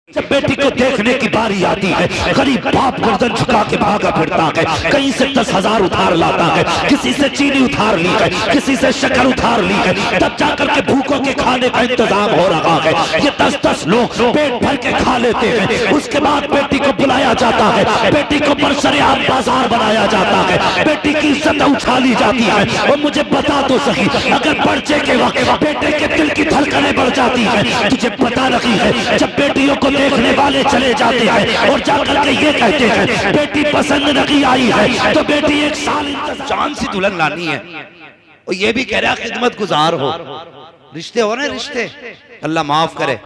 जब बेटी को देखने की बारी आती है, गरीब बाप गर्दन झुका के भागा फिरता है, कहीं से 10,000 उधार लाता है, किसी से चीनी उधार ली है, किसी से शक्कर उधार ली है, तब जाकर के भूखों के खाने का इंतजाम हो रहा है। ये 10-10 लोग पेट भर के खा लेते हैं। उसके बाद बेटी को बुलाया जाता है, बेटी को बरसरेआम बाजार बनाया जाता है, बेटी की इज्जत उछाली जाती है। और मुझे बता तो सही, अगर पर्चे के वक्त बेटे के दिल की धड़कनें बढ़ जाती है, तुझे पता नहीं है जब बेटियों को देखने वाले चले जाते हैं और जाकर के ये कहते हैं बेटी पसंद नहीं आई है, तो बेटी 1 साल चांद सी दुल्हन लानी है और ये भी कह रहा खिदमत गुजार हो। रिश्ते हो रहे रिश्ते, अल्लाह माफ करे।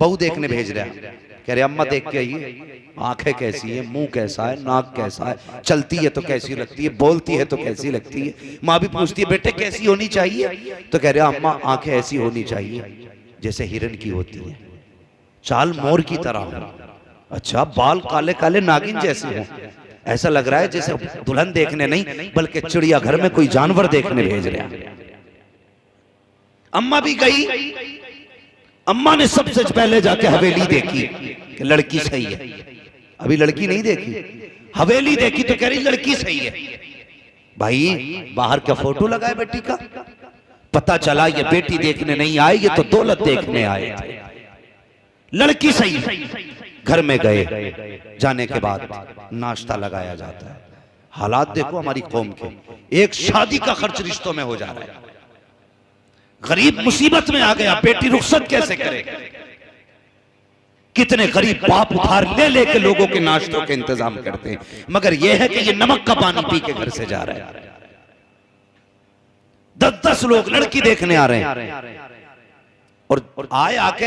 बहू देखने भेज रहा है, कह रहे अम्मा देख के आइए, आंखें कैसी है, मुंह कैसा है, नाक कैसा है, चलती है तो कैसी लगती है, बोलती है तो कैसी लगती है। माँ भी पूछती है बेटे कैसी होनी चाहिए, तो कह रहे अम्मा आंखें ऐसी होनी चाहिए जैसे हिरन की होती है, चाल मोर की तरह हो, अच्छा बाल काले काले नागिन जैसे हो। ऐसा लग रहा है जैसे दुल्हन देखने नहीं बल्कि चिड़ियाघर में कोई जानवर देखने भेज रहा है। अम्मा भी गई, अम्मा ने सबसे पहले जाके हवेली देखी कि लड़की सही है। अभी लड़की नहीं देखी, हवेली देखी तो कह रही लड़की सही है। भाई बाहर का फोटो लगाए बेटी का, पता चला ये बेटी देखने नहीं आई, ये तो दौलत देखने आए थे। लड़की सही, घर में गए, जाने के बाद नाश्ता लगाया जाता है। हालात देखो हमारी कौम के, एक शादी का खर्च रिश्तों में हो जा रहा है। गरीब मुसीबत में आ गया, बेटी रुखसत कैसे करे। कितने गरीब बाप उधार ले लेके लोगों के नाश्तों के इंतजाम करते हैं, मगर यह है कि ये नमक का पानी पी के घर से जा रहे हैं। 10-10 लोग लड़की देखने आ रहे हैं और आए आके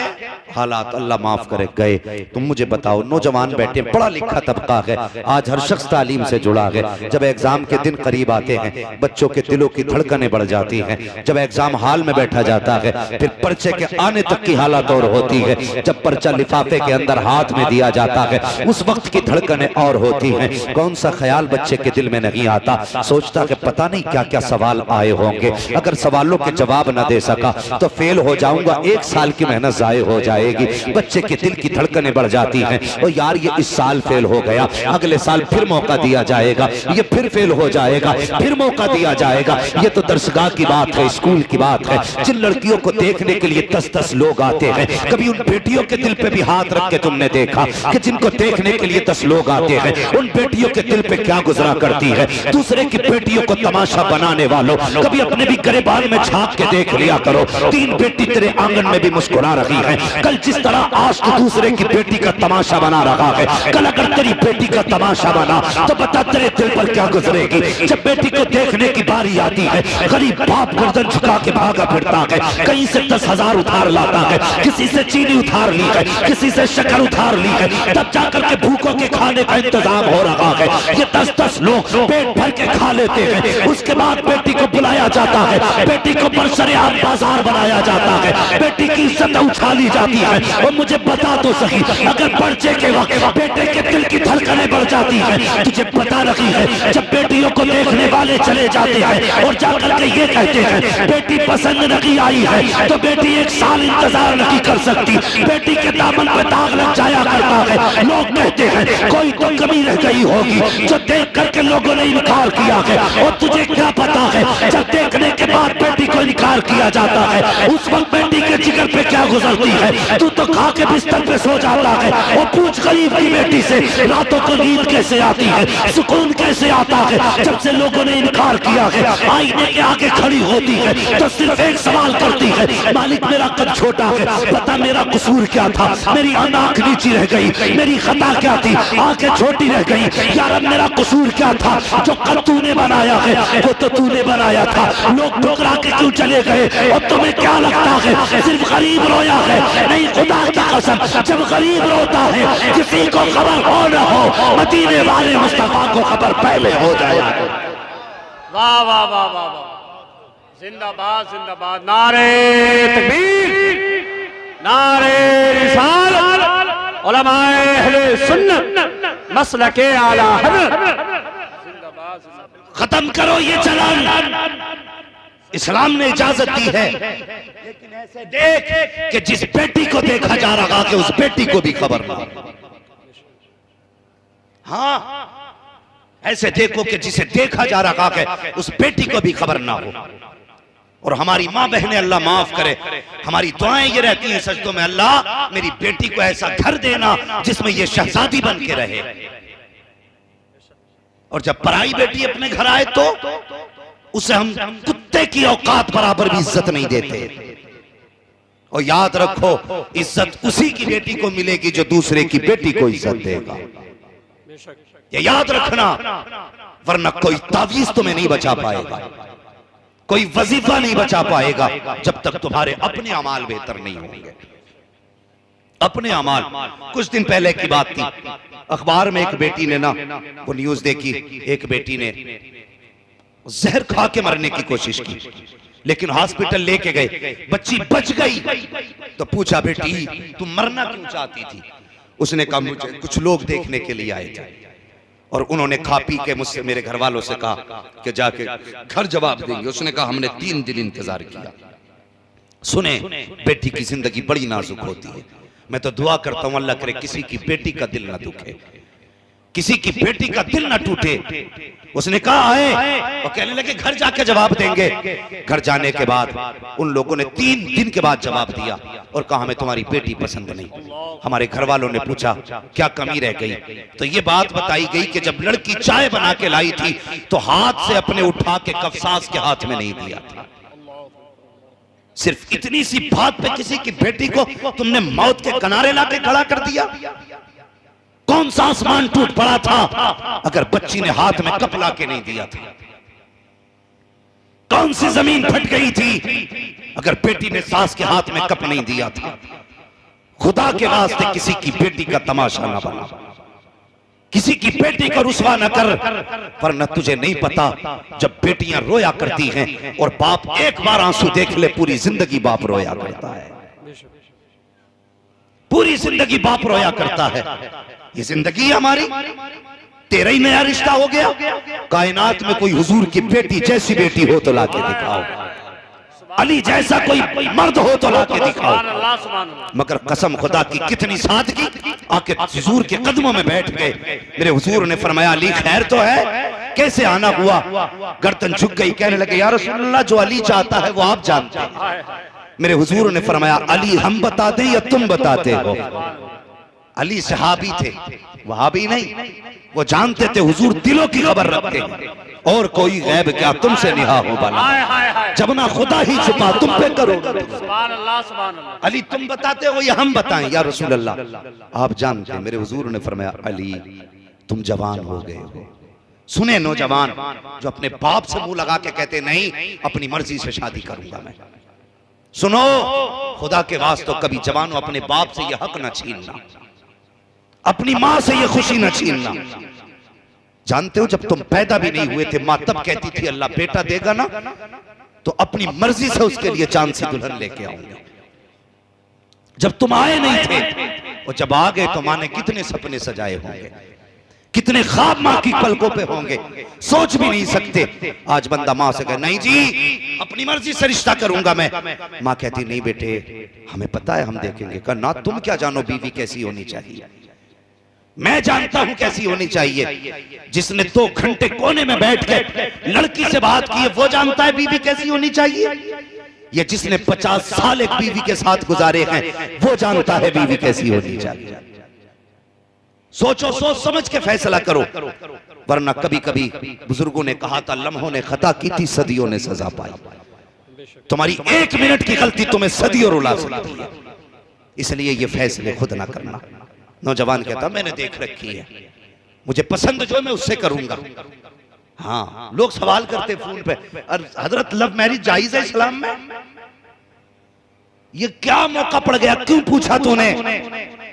हालात अल्लाह माफ करे गए। तुम मुझे बताओ, नौजवान बैठे, पढ़ा लिखा तबका है, आज हर शख्स तालीम से जुड़ा है। जब एग्जाम के दिन करीब आते हैं बच्चों के दिलों की धड़कनें बढ़ जाती हैं। जब एग्जाम हॉल में बैठा जाता है फिर पर्चे के आने तक की हालत और होती है। जब पर्चा लिफाफे के अंदर हाथ में दिया जाता है उस वक्त की धड़कनें और होती हैं। कौन सा ख्याल बच्चे के दिल में नहीं आता, सोचता कि पता नहीं क्या क्या सवाल आए होंगे, अगर सवालों के जवाब न दे सका तो फेल हो जाऊंगा, 1 साल की मेहनत जाये हो जाएगी। बच्चे के दिल की धड़कनें बढ़ जाती हैं, और यार ये इस साल फेल हो गया, अगले साल फिर मौका दिया जाएगा, ये फिर फेल हो जाएगा, फिर मौका दिया जाएगा। ये तो दरसगाह की बात है, स्कूल की बात है। जिन लड़कियों को देखने के लिए 10-10 लोग आते हैं, कभी उन बेटियों के दिल पे भी हाथ रख के तुमने देखा कि जिनको देखने के लिए 10 लोग आते हैं, उन बेटियों के दिल पे क्या गुजरा करती है। दूसरे की बेटियों को तमाशा बनाने वालों, कभी अपने भी गरेबान में झांक के देख लिया करो। 3 बेटी तेरे आंगन में भी मुस्कुरा रही है, कल जिस तरह आज तो दूसरे की बेटी का तमाशा बना रहा है, कल अगर तेरी बेटी का तमाशा बना तो बता तेरे दिल पर क्या गुजरेगी। जब बेटी को देखने की बारी आती है, गरीब बाप गर्दन झुका के भागा फिरता है, कहीं से 10,000 उधार लाता है, किसी से चीनी उधार ली है, किसी से शक्कर उधार ली है, तब जाकर के भूखों के खाने का इंतजाम हो रहा है। ये 10-10 लोग पेट भर के खा लेते हैं। उसके बाद बेटी को बुलाया जाता है, बेटी को बरसरेआम बाजार बनाया जाता है, बेटी की इज्जत उछाली जाती है। और मुझे बता तो सही, अगर पर्चे के वक्त बेटे के दिल की धड़कनें बढ़ जाती है, तुझे पता नहीं है जब बेटियों को देखने वाले चले जाते हैं और जाकर के ये कहते हैं बेटी पसंद नहीं आई है, तो बेटी 1 साल इंतजार नहीं कर सकती। बेटी के दामन पे दाग लग जाया करता है। लोग कहते हैं कोई तो कमी रह गई होगी जो देख करके लोगों ने इनकार किया है, और तुझे क्या पता है जब देखने के बाद बेटी को इनकार किया जाता है उस वक्त बेटी के जिगर पे क्या गुजरती है। तू तो खा के बिस्तर पे सो जाता है, और पूछ गरीब की बेटी से रातों को नींद कैसे आती है, सुकून कैसे आता है। जब से लोगों ने इनकार किया है, आईने के आगे खड़ी होती है तो सिर्फ एक सवाल करती है, मालिक मेरा कद छोटा है, पता मेरा कसूर क्या था, मेरी आंख नीची रह गई, मेरी खता क्या थी, आंखें छोटी रह गई, यार मेरा कसूर क्या था, जो कल तूने बनाया है वो तो तूने बनाया था, लोग ठुकरा के क्यों चले गए, और तुम्हें क्या लगता है सिर्फ गरीब रोया है। नहीं, खुदा की कसम, जब गरीब रोता है किसी को खबर हो न हो, मदीने वाले मुस्तफा को खबर पहले हो जाए। वाह वाह वाह वाह वाह, जिंदाबाद जिंदाबाद, नारे तकबीर, नारे रिसालत, उलमाए अहले सुन्नत, मसलके आला हज़रत। खत्म करो ये चलन, इस्लाम ने इजाजत दी है, लेकिन ऐसे देख कि जिस बेटी को देखा जा रहा कि उस बेटी को भी खबर ना हो। हाँ, ऐसे देखो कि जिसे देखा जा रहा है उस बेटी को भी खबर ना हो। और हमारी माँ बहनें, अल्लाह माफ करे, हमारी दुआएं ये रहती हैं सजदों में, अल्लाह मेरी बेटी को ऐसा घर देना जिसमें ये शहजादी बन के रहे। और जब पराई बेटी अपने घर आए तो उसे हम कुत्ते की औकात बराबर भी इज्जत नहीं देते। और याद रखो, इज्जत उसी की बेटी को मिलेगी जो दूसरे की बेटी को इज्जत देगा। ये याद रखना, वरना कोई तावीज तुम्हें नहीं बचा पाएगा, कोई वजीफा नहीं बचा पाएगा जब तक तुम्हारे अपने अमाल बेहतर नहीं होंगे। अपने अमाल। कुछ दिन पहले की बात थी, अखबार में एक बेटी ने ना वो न्यूज देखी, एक बेटी ने जहर खा के मरने की कोशिश की, लेकिन हॉस्पिटल लेके गए, बच्ची बच गई। तो पूछा, बेटी तुम मरना क्यों चाहती थी? उसने कहा, मुझे कुछ लोग देखने के लिए आए थे और उन्होंने खा पी के मुझसे, मेरे घर वालों से कहा कि जाके घर जवाब देंगे। उसने कहा, हमने 3 दिन इंतजार किया। सुने, बेटी की जिंदगी बड़ी नाजुक होती है। मैं तो दुआ करता हूं अल्लाह करे किसी की बेटी का दिल ना दुखे, किसी की बेटी का दिल ना टूटे। उसने कहा आए, और कहने लगे घर जाके जवाब देंगे। घर जाने के बाद उन लोगों ने 3 दिन के बाद जवाब दिया और कहा, हमें तुम्हारी बेटी पसंद नहीं। हमारे घर वालों ने पूछा क्या कमी रह गई, तो ये बात बताई गई कि जब लड़की चाय बना के लाई थी तो हाथ से अपने उठा के कप सास के हाथ में नहीं दिया था। सिर्फ इतनी सी बात पे किसी की बेटी को तुमने मौत के किनारे लाके खड़ा कर दिया। कौन सा आसमान टूट पड़ा था अगर बच्ची ने हाथ में कप ला के नहीं दिया था? कौन सी जमीन फट गई थी अगर बेटी ने सास के हाथ में कप नहीं दिया था? खुदा के वास्ते किसी की बेटी का तमाशा ना बना, किसी की बेटी को रुसवा न कर, वरना तुझे नहीं पता जब बेटियां रोया करती हैं और बाप एक बार आंसू देख ले, पूरी जिंदगी बाप रोया करता है, पूरी जिंदगी बाप रोया करता है। ये जिंदगी हमारी, तेरा ही नया रिश्ता हो गया। कायनात में कोई हुजूर की बेटी जैसी बेटी हो तो लाके दिखाओ, अली जैसा कोई मर्द हो तो लाके दिखाओ। मगर कसम खुदा की कितनी सादगी, आके हुजूर के कदमों में बैठ गए। मेरे हुजूर ने फरमाया, अली खैर तो है? कैसे आना हुआ? गर्दन झुक गई, कहने लगे, या रसूल अल्लाह, जो अली चाहता है वो आप जानते हैं। मेरे हुजूर ने फरमाया, अली हम बताते या तुम बताते हो? अली सहाबी थे, वहाबी नहीं। वो जानते थे हुजूर दिलों की खबर रखते हैं, और कोई गैब क्या तुमसे निहा हो बना, जब ना खुदा ही छुपा तुम पे करो। अली तुम बताते हो या हम बताएं? या रसूल अल्लाह आप जानते हैं। मेरे हुजूर ने फरमाया, अली तुम जवान हो गए हो। सुने नौजवान जो अपने बाप से मुंह लगा के कहते नहीं अपनी मर्जी से शादी करूंगा मैं, सुनो खुदा के वास्ते कभी जवानों अपने बाप से यह हक न छीनना, अपनी मां से ये खुशी न छीनना। जानते हो जब तुम पैदा भी नहीं हुए थे, मां तब कहती थी अल्लाह बेटा देगा ना तो अपनी मर्जी से उसके लिए चांद सी दुल्हन लेके आऊंगा। जब तुम आए नहीं थे और जब आ गए तो मां ने कितने सपने सजाए होंगे, कितने ख्वाब मां की पलकों पे होंगे, सोच भी नहीं सकते। आज बंदा मां से कहे नहीं जी अपनी मर्जी से रिश्ता करूंगा मैं, मां कहती नहीं बेटे हमें पता है हम देखेंगे। कहा ना तुम क्या जानो बीवी कैसी होनी चाहिए, मैं जानता हूं कैसी होनी चाहिए। जिसने 2 घंटे कोने में बैठ के लड़की से बात की है वो जानता है बीवी कैसी होनी चाहिए। ये जिसने 50 साल एक बीवी के साथ गुजारे हैं वो जानता है बीवी कैसी होनी चाहिए। सोचो, सोच समझ के फैसला करो, वरना कभी कभी बुजुर्गों ने कहा था लम्हों ने खता की थी सदियों ने सजा पाई। तुम्हारी 1 मिनट की गलती तुम्हें सदियों रुला सकती है, इसलिए ये फैसले खुद ना करना। नौजवान कहता मैंने देख रखी है, मुझे पसंद जो मैं उससे करूंगा। हाँ लोग सवाल करते फोन पे, हजरत लव मैरिज जायज है इस्लाम में? ये क्या मौका पड़ गया, क्यों पूछा तूने?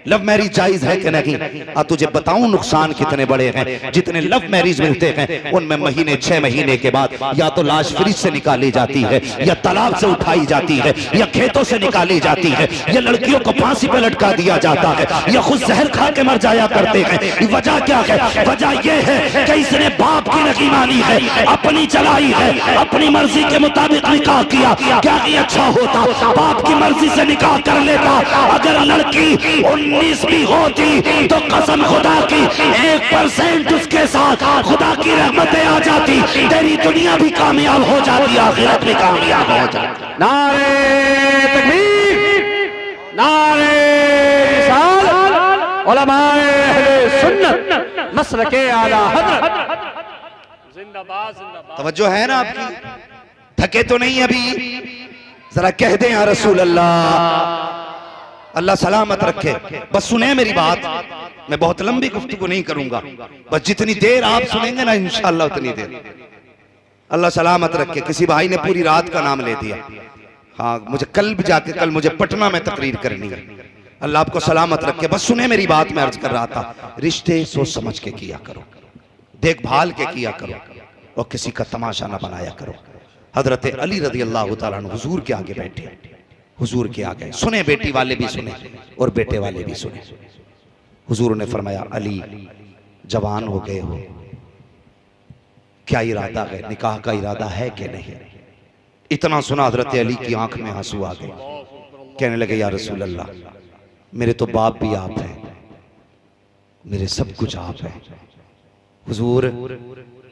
लव मैरिज जायज है कि नहीं? तुझे बताऊं नुकसान कितने बड़े हैं। जितने लव मैरिज मिलते हैं उनमें महीने 6 महीने के बाद या तो लाश फ्रिज से निकाली जाती है, या तालाब से उठाई जाती है, या खेतों से निकाली जाती है, या लड़कियों को फांसी पर लटका दिया जाता है, या खुद जहर खा के मर जाया करते हैं। वजह क्या है? वजह यह है कि इसने बाप की नहीं मानी है, अपनी चलाई है, अपनी मर्जी के मुताबिक निकाह किया। क्या ही अच्छा होता बाप की मर्जी से निकाह कर लेता। अगर लड़की 19 भी होती तो कसम खुदा की 1% उसके साथ खुदा की रहमतें आ जाती, तेरी दुनिया भी कामयाब हो जाती, आखिरत भी कामयाब हो जाती। नारे तकबीर, नारे रिसालत, उलमाए अहले सुन्नत, मसलके आला हज़रत। जिंदाबाद जिंदाबाद। तवज्जो है ना आपकी? थके तो नहीं अभी? जरा कह दें या रसूल अल्लाह। अल्लाह सलामत रखे। बस सुने मेरी बात, मैं बहुत लंबी गुफ्तगू नहीं करूंगा, बस जितनी देर आप सुनेंगे ना इंशाअल्लाह उतनी देर। अल्लाह सलामत रखे। किसी भाई ने पूरी रात का नाम ले दिया। हाँ, मुझे कल भी जाके, कल मुझे पटना में तकरीर करनी है। अल्लाह आपको सलामत रखे। बस सुने मेरी बात, मैं अर्ज कर रहा था, रिश्ते सोच समझ के किया करो, देखभाल के किया करो, और किसी का तमाशा ना बनाया करो। हजरत अली रज़ी अल्लाह तआला अन्हु हुजूर के आगे बैठे, हुजूर के आगे सुने, बेटी वाले भी सुने और बेटे वाले भी सुने। हुजूर ने फरमाया, अली जवान हो गए हो, क्या इरादा है, निकाह का इरादा है कि नहीं? इतना सुना हजरत अली की आंख में आंसू आ गए। कहने लगे, या रसूल अल्लाह, मेरे तो बाप भी आप हैं, मेरे सब कुछ आप हैं। हुजूर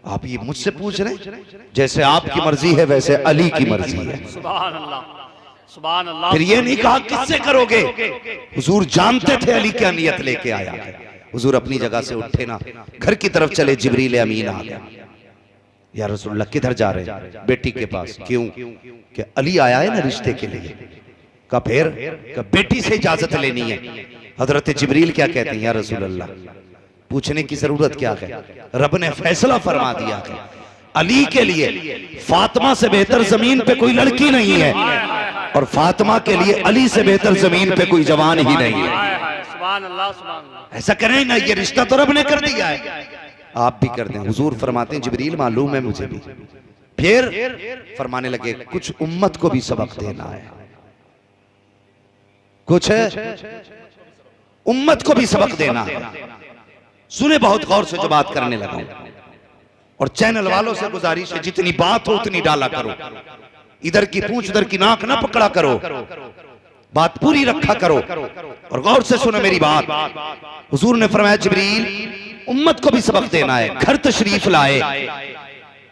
आप ये मुझसे पूछ रहे हैं? जैसे आपकी मर्जी है वैसे अली की मर्जी है। सुभान अल्लाह, सुभान अल्लाह। फिर ये नहीं कहा किससे करोगे। हुजूर जानते थे अली क्या नियत लेके आया है। हुजूर अपनी जगह से उठे ना, घर की तरफ चले, जिब्रील अमीन आ गया। या रसूलुल्लाह किधर जा रहे हैं? बेटी के पास। क्यों? कि अली आया है ना रिश्ते के लिए। का फिर बेटी से इजाजत लेनी है। हजरत जिब्रील क्या कहते हैं, या रसूलुल्लाह पूछने की जरूरत क्या है, रब ने फैसला फरमा दिया है, अली के लिए फातिमा से बेहतर जमीन पे कोई लड़की नहीं है, और फातिमा के लिए अली से बेहतर जमीन पे कोई जवान ही नहीं है। सुभान अल्लाह, सुभान अल्लाह। ऐसा करें ना, ये रिश्ता तो रब ने कर दिया है, आप भी कर दें। हुजूर फरमाते हैं, जिब्रील मालूम है मुझे भी। फिर फरमाने लगे, कुछ उम्मत को भी सबक देना है, कुछ उम्मत को भी सबक देना है। सुने बहुत गौर से जो बात करने लगा, और चैनल वालों से गुजारिश है, जितनी बात हो उतनी डाला करो, इधर की पूंछ उधर की नाक ना पकड़ा करो, बात पूरी रखा करो, और गौर से सुनो मेरी बात। हुजूर ने फरमाया, जिब्रील उम्मत को भी सबक देना है, घर तशरीफ लाए,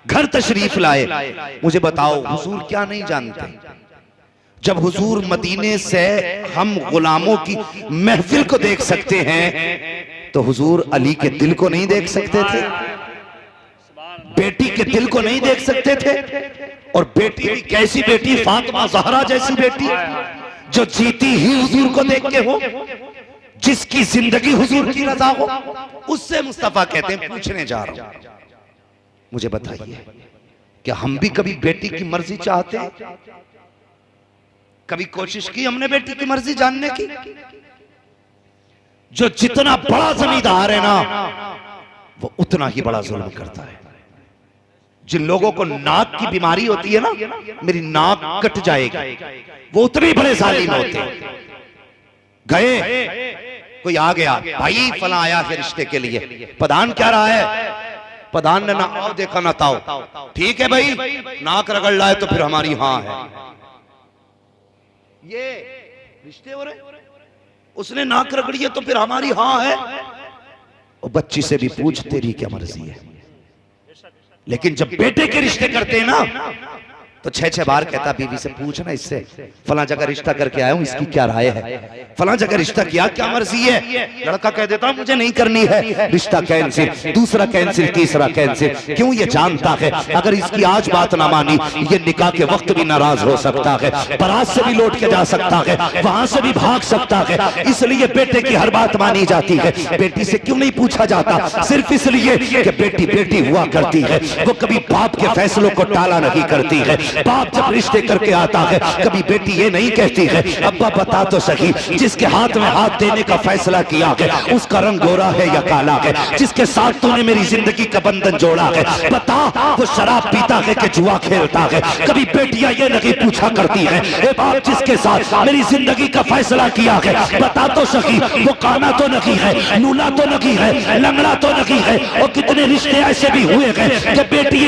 घर तशरीफ लाए। मुझे बताओ, हुजूर क्या नहीं जानते? जब हुजूर मदीने से हम गुलामों की महफिल को देख सकते हैं, तो हुजूर अली के दिल को नहीं देख सकते थे? बेटी के दिल को नहीं देख सकते थे? और बेटी भी कैसी बेटी, फातिमा ज़हरा जैसी बेटी, जो जीती ही हुजूर को देख के हो, जिसकी जिंदगी हुजूर की रजा हो, उससे मुस्तफा कहते हैं, पूछने जा रहा हूं, मुझे बताइए, क्या हम भी कभी बेटी की मर्जी चाहते हैं? कभी कोशिश की हमने बेटी की मर्जी जानने की? जो जितना बड़ा जमींदार है ना, वो उतना ही बड़ा जुल्म करता है। जिन लोगों को नाक की बीमारी होती है ना, मेरी नाक कट जाएगी, वो उतने बड़े जालिम होते हैं। गए, कोई आ गया, भाई फला आया है रिश्ते के लिए, प्रधान क्या रहा है? प्रधान ने ना आओ देखा ना ताओ, ठीक है भाई, नाक रगड़ लाए तो फिर हमारी हाँ है। ये रिश्ते हो रहे, उसने नाक रगड़ी है तो फिर हमारी हाँ है। और बच्ची से भी पूछ, तेरी क्या मर्जी है? लेकिन जब बेटे के रिश्ते करते हैं ना, तो 6-6 बार कहता बीवी से पूछना, इससे फला जगह रिश्ता करके आया हूं, इसकी क्या राय है? फला जगह रिश्ता किया, क्या मर्जी है? लड़का कह देता मुझे नहीं करनी है, रिश्ता कैंसिल, दूसरा कैंसिल, तीसरा कैंसिल। क्यों? ये जानता है अगर इसकी आज बात ना मानी, ये निकाह के वक्त भी नाराज हो सकता है, बारात से भी लौट के जा सकता है, वहां से भी भाग सकता है। इसलिए बेटे की हर बात मानी जाती है। बेटी से क्यों नहीं पूछा जाता? सिर्फ इसलिए कि बेटी बेटी हुआ करती है, वो कभी बाप के फैसलों को टाला नहीं करती है। बाप जब रिश्ते करके आता है कभी बेटी ये नहीं कहती है अब्बा बता तो सही जिसके हाथ में हाथ देने का फैसला किया है उसका रंग गोरा है या काला है, जिसके साथ तूने मेरी जिंदगी का बंधन जोड़ा है बता वो शराब पीता है कि जुआ खेलता है। कभी बेटियां ये नहीं पूछा करती है ए बाप जिसके साथ मेरी जिंदगी का फैसला किया है बता तो सही वो काना तो नहीं है, लूला तो नहीं है, लंगड़ा तो नहीं है। और कितने रिश्ते ऐसे भी हुए हैं कि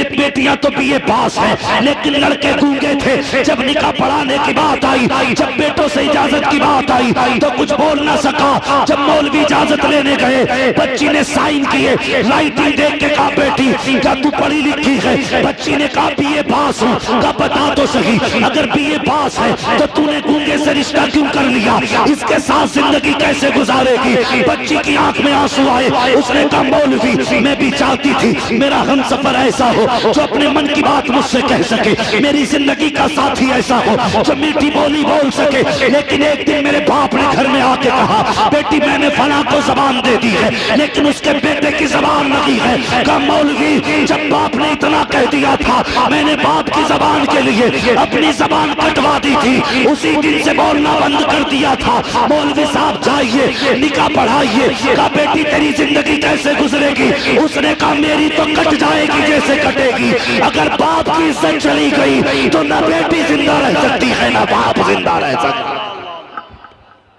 बेटियां तो बीए पास है लेकिन लड़के गूंगे थे। जब निकाह पढ़ाने की बात आई, जब बेटों से इजाजत की बात आई तो कुछ बोल ना सका। जब मौलवी इजाजत लेने गए बच्ची ने साइन किए, राइटिंग देख के कहा बेटी क्या तू पढ़ी लिखी है? बच्ची ने कहा बीए पास हूँ। का बता तो सही अगर बीए पास है तो तूने गूंगे से रिश्ता क्यों कर लिया? इसके साथ जिंदगी कैसे गुजारेगी? बच्ची की आंख में आंसू आए, उसने कहा मौलवी मैं भी चाहती थी मेरा हमसफर ऐसा हो जो अपने मन की बात मुझसे कह सके, मेरी जिंदगी का साथी ऐसा हो जो मीठी बोली बोल सके। लेकिन एक दिन मेरे बाप ने घर में आके कहा बेटी मैंने फला को जबान दे दी है लेकिन उसके बेटे की जबान नहीं है। कहा मौलवी जब बाप ने इतना कह दिया था मैंने बाप की जबान के लिए अपनी जबान कटवा दी थी, उसी दिन से बोलना बंद कर दिया था। मौलवी साहब जाइए निकाह पढ़ाइए। कहा बेटी तेरी जिंदगी कैसे गुजरेगी? उसने कहा मेरी तो कट जाएगी जैसे कटेगी। अगर बाप की इज्जत चली गई तो न बेटी जिंदा रह सकती है न बाप जिंदा रह सकता।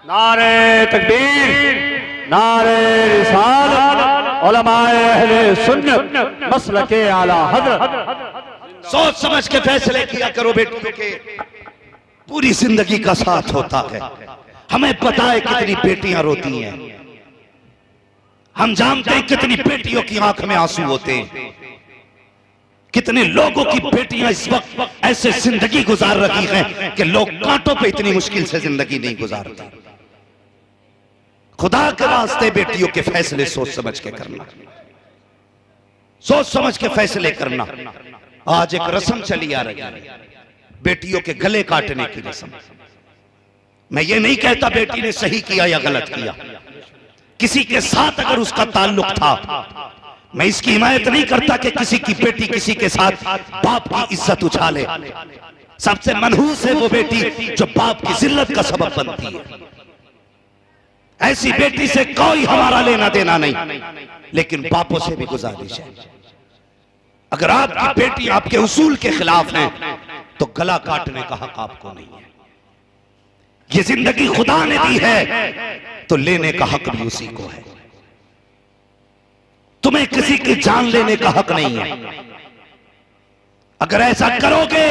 नारे तकबीर, नारे रिसालत, उलमाए अहले सुन्नत मसलके आला हज़रत। सोच समझ के फैसले किया करो बेटियों के, पूरी जिंदगी का साथ होता है। हमें पता है कितनी बेटियां रोती हैं, हम जानते हैं कितनी बेटियों की आंख में आंसू होते हैं, कितने लोगों की बेटियां इस वक्त ऐसे जिंदगी गुजार रही हैं कि लोग कांटों पे इतनी मुश्किल से जिंदगी नहीं गुजारते। खुदा के वास्ते बेटियों के फैसले सोच समझ के करना, सोच समझ के फैसले करना। आज एक रस्म चली आ रही है बेटियों के गले काटने की रस्म। मैं ये नहीं कहता बेटी ने सही किया या गलत किया, किसी के साथ अगर उसका ताल्लुक था, मैं इसकी हिमायत नहीं करता कि किसी की बेटी किसी के साथ बाप की इज्जत उछाले। सबसे मनहूस है वो बेटी जो बाप की जिल्लत का सबब बनती है। ऐसी बेटी से कोई हमारा लेना देना नहीं, लेकिन बापों से भी गुजारिश है अगर आपकी बेटी आपके उसूल के खिलाफ है तो गला काटने का हक आपको नहीं है। ये जिंदगी खुदा ने दी है तो लेने का हक भी उसी को है। तुम्हें किसी की जान लेने का हक नहीं है। अगर ऐसा करोगे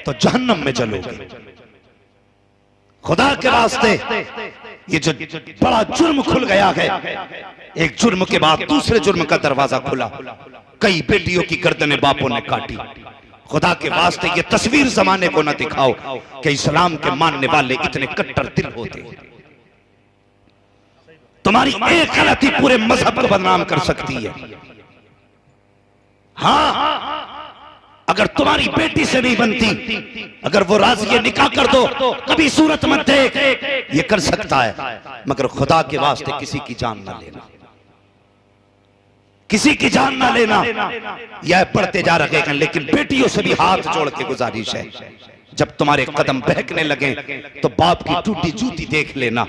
तो जहन्नम में चलोगे। खुदा के रास्ते ये जो बड़ा जुर्म खुल गया है, एक जुर्म के बाद दूसरे जुर्म का दरवाजा खुला। कई बेटियों की गर्दनें बापों ने काटी। खुदा के वास्ते ये तस्वीर जमाने को न दिखाओ कि इस्लाम के मानने वाले इतने कट्टर दिल होते। तुम्हारी एक गलती पूरे मजहब को बदनाम कर सकती है। हाँ, अगर तुम्हारी बेटी से नहीं बनती, अगर वो राजी है निकाह कर दो, कभी सूरत मत देख, ये कर सकता है, मगर खुदा के वास्ते किसी की जान ना लेना, किसी की जान ना लेना। यह पढ़ते जा रहे हैं, लेकिन बेटियों से भी हाथ जोड़ के गुजारिश है, जब तुम्हारे कदम बहकने लगे तो बाप की टूटी जूती देख लेना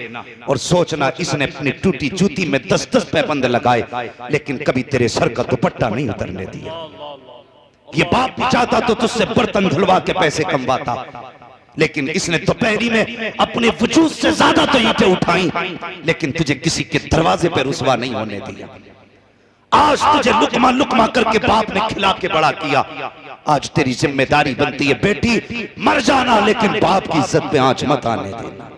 और सोचना इसने अपनी टूटी जूती में 10-10 पैबंद लगाए लेकिन कभी तेरे सर का दुपट्टा नहीं उतरने दिया। ये बाप भी चाहता तो तुझसे बर्तन धुलवा के पैसे कमवाता, लेकिन इसने दोपहरी में अपने वजूद से ज्यादा तो ईंटें उठाई, लेकिन तुझे किसी के दरवाजे पर रुसवा नहीं होने दिया। आज तुझे लुकमा लुकमा करके बाप ने खिला के बड़ा किया। आज तेरी जिम्मेदारी बनती है बेटी मर जाना, लेकिन बाप की इज्जत पे आंच मत आने देना।